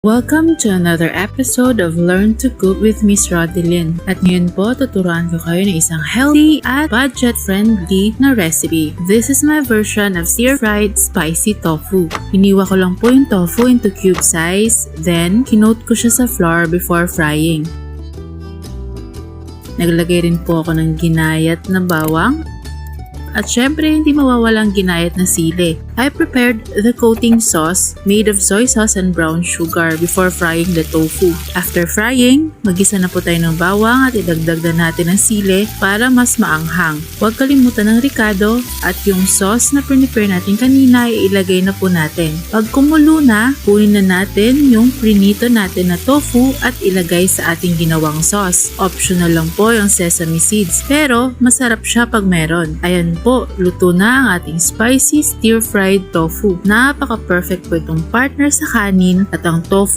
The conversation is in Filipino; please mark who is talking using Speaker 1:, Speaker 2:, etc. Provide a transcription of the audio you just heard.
Speaker 1: Welcome to another episode of Learn to Cook with Miss Rodelyn. At ngayon po, tuturuan ko kayo ng isang healthy at budget-friendly na recipe. This is my version of stir-fried spicy tofu. Hiniwa ko lang po yung tofu into cube size, then kinoat ko siya sa flour before frying. Naglagay rin po ako ng ginayat na bawang. At syempre, hindi mawawalang ginayat na sili. I prepared the coating sauce made of soy sauce and brown sugar before frying the tofu. After frying, magisa na po tayo ng bawang at idagdag na natin ang sili para mas maanghang. Huwag kalimutan ng ricado at yung sauce na prepare natin kanina ay ilagay na po natin. Pag kumulo na, kunin na natin yung prinito natin na tofu at ilagay sa ating ginawang sauce. Optional lang po yung sesame seeds, pero masarap siya pag meron. Ayan po, luto na ang ating spicy stir-fried tofu. Napaka-perfect po itong partner sa kanin at ang tofu